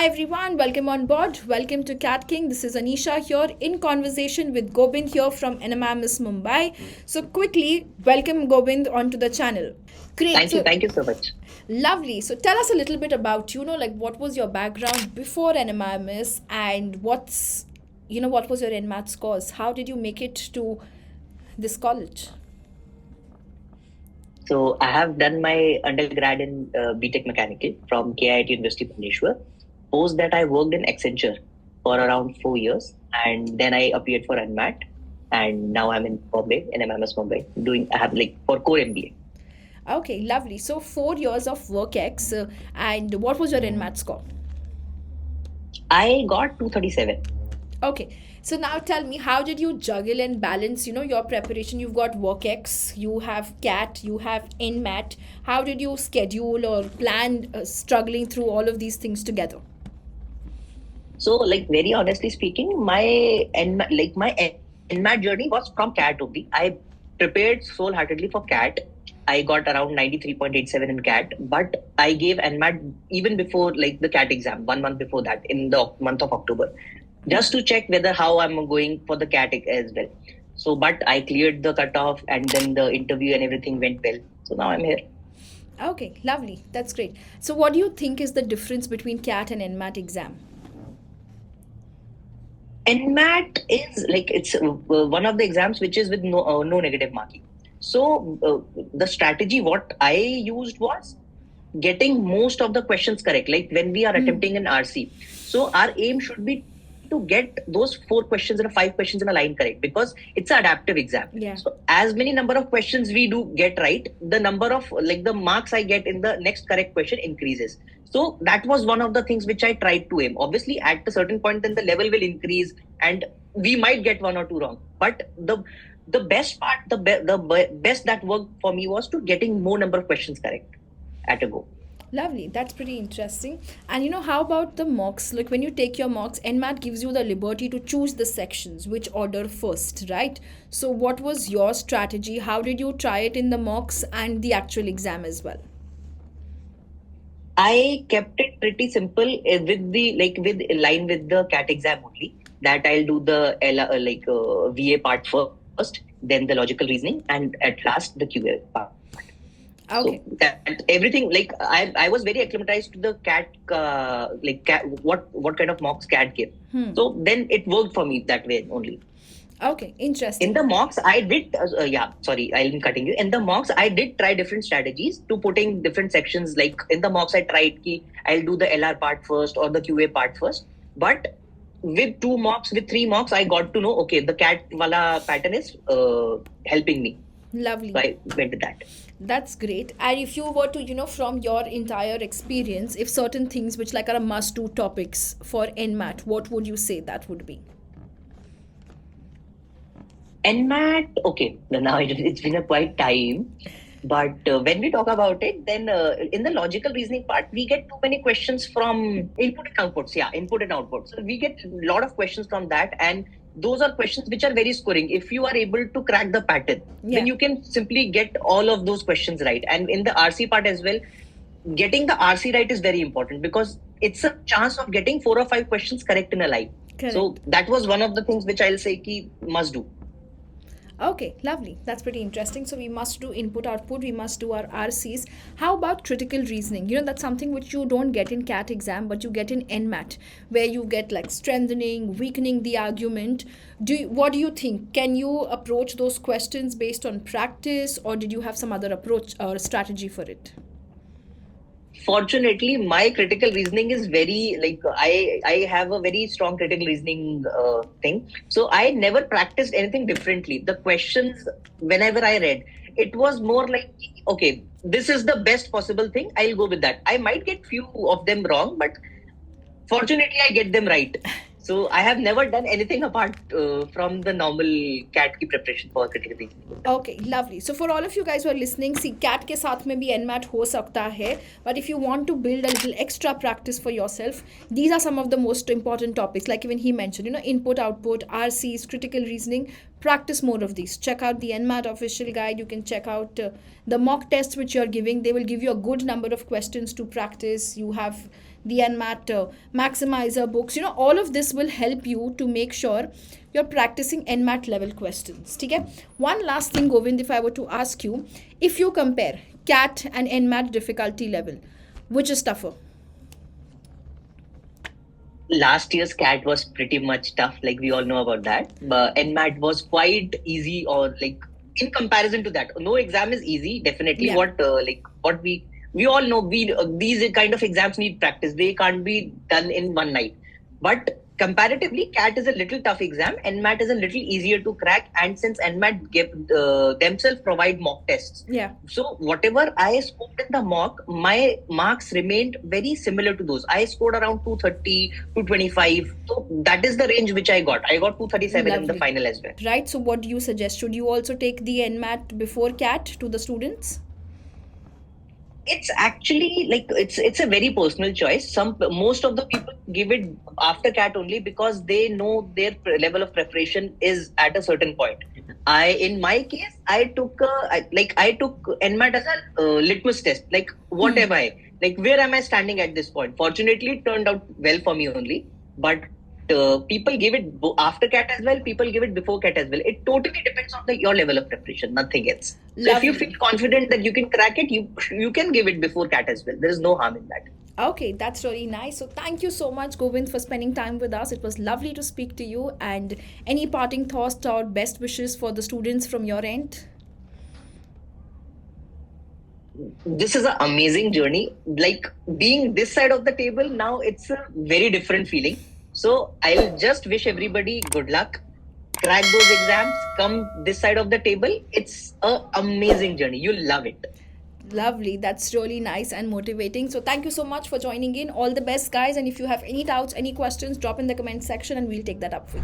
Hi everyone, welcome on board. Welcome to CATKing. This is Anisha here in conversation with Gobind here from NMIMS Mumbai. So quickly, welcome Gobind onto the channel. Great. Thank you so much. Lovely. So tell us a little bit about, like what was your background before NMIMS and what was your NMAT scores? How did you make it to this college? So I have done my undergrad in BTech Mechanical from KIT University Bhubaneswar. Post that I worked in Accenture for around 4 years, and then I appeared for NMAT, and now I'm in Bombay, NMIMS Mumbai, I have for core MBA. Okay, lovely. So 4 years of work ex, and what was your NMAT score? I got 237. Okay. So now tell me, how did you juggle and balance, your preparation? You've got WorkX, you have CAT, you have NMAT. How did you schedule or plan struggling through all of these things together? So, very honestly speaking, my NMAT journey was from CAT only. I prepared wholeheartedly for CAT. I got around 93.87 in CAT, but I gave NMAT even before the CAT exam, 1 month before that, in the month of October, just to check whether how I'm going for the CAT as well. So, but I cleared the cutoff, and then the interview and everything went well. So now I'm here. Okay, lovely. That's great. So what do you think is the difference between CAT and NMAT exam? NMAT is it's one of the exams which is with no negative marking. So the strategy what I used was getting most of the questions correct. Like when we are attempting an RC, so our aim should be to get those 4 questions and 5 questions in a line correct, because it's an adaptive exam. Yeah. So as many number of questions we do get right, the number of the marks I get in the next correct question increases. So that was one of the things which I tried to aim. Obviously, at a certain point, then the level will increase, and we might get 1 or 2 wrong. But the best part, the best that worked for me was to getting more number of questions correct at a go. Lovely. That's pretty interesting. And how about the mocks? Like when you take your mocks, NMAT gives you the liberty to choose the sections, which order first, right? So what was your strategy? How did you try it in the mocks and the actual exam as well? I kept it pretty simple with with line with the CAT exam only. That I'll do the VA part first, then the logical reasoning, and at last the QA part. Okay. So that everything I was very acclimatized to the CAT what kind of mocks CAT give. So then it worked for me that way only. Okay, interesting. In the mocks, I did, sorry, I'm cutting you. In the mocks, I did try different strategies to putting different sections. Like in the mocks, I tried I'll do the LR part first or the QA part first. But with 3 mocks, I got to know, okay, the CAT wala pattern is helping me. Lovely. So I went with that. That's great. And if you were to, from your entire experience, if certain things which are must-do topics for NMAT, what would you say that would be? NMAT, okay, now it's been a quite time. But when we talk about it, then in the logical reasoning part, we get too many questions from input and outputs. Yeah, input and output. So we get a lot of questions from that. And those are questions which are very scoring. If you are able to crack the pattern, then you can simply get all of those questions right. And in the RC part as well, getting the RC right is very important, because it's a chance of getting 4 or 5 questions correct in a line. Correct. So that was one of the things which I'll say must do. Okay, lovely. That's pretty interesting. So we must do input output, we must do our RCs. How about critical reasoning? That's something which you don't get in CAT exam, but you get in NMAT, where you get strengthening, weakening the argument. What do you think? Can you approach those questions based on practice, or did you have some other approach or strategy for it? Fortunately, my critical reasoning is very I have a very strong critical reasoning thing. So I never practiced anything differently. The questions, whenever I read, it was more like, okay, this is the best possible thing, I'll go with that. I might get few of them wrong, but fortunately I get them right. So I have never done anything apart from the normal CAT की preparation for critical reasoning. Okay, lovely. So for all of you guys who are listening, see, CAT के साथ में भी NMAT हो सकता है, but if you want to build a little extra practice for yourself, these are some of the most important topics. Like even he mentioned, input, output, RCs, critical reasoning. Practice more of these. Check out the NMAT official guide. You can check out the mock tests which you're giving. They will give you a good number of questions to practice. You have the NMAT maximizer books. All of this will help you to make sure you're practicing NMAT level questions. Okay? One last thing, Govind, if I were to ask you, if you compare CAT and NMAT difficulty level, which is tougher? Last year's CAT was pretty much tough, like we all know about that. But NMAT was quite easy, or like in comparison to that. No exam is easy, definitely. Yeah. What we all know, these kind of exams need practice. They can't be done in one night. But comparatively, CAT is a little tough exam. NMAT is a little easier to crack, and since NMAT themselves provide mock tests, Yeah. so whatever I scored in the mock, my marks remained very similar to those. I scored around 230, 225. So that is the range which I got. I got 237 in the Lovely. final as well. Right. So what do you suggest? Should you also take the NMAT before CAT to the students? It's actually like it's a very personal choice. Most of the people give it after CAT only because they know their level of preparation is at a certain point. In my case, I took NMAT as a litmus test. Like what am I? Like where am I standing at this point? Fortunately, it turned out well for me only. But people give it after CAT as well. People give it before CAT as well. It totally depends on your level of preparation, nothing else. So if you Lovely. feel confident that you can crack it, you can give it before CAT as well. There is no harm in that. Okay, that's really nice. So thank you so much, Govind, for spending time with us. It was lovely to speak to you. And any parting thoughts or best wishes for the students from your end? This is an amazing journey. Like being this side of the table now, it's a very different feeling. So I'll just wish everybody good luck. Crack those exams. Come this side of the table. It's an amazing journey. You'll love it. Lovely. That's really nice and motivating. So thank you so much for joining in. All the best, guys. And if you have any doubts, any questions, drop in the comment section and we'll take that up for you.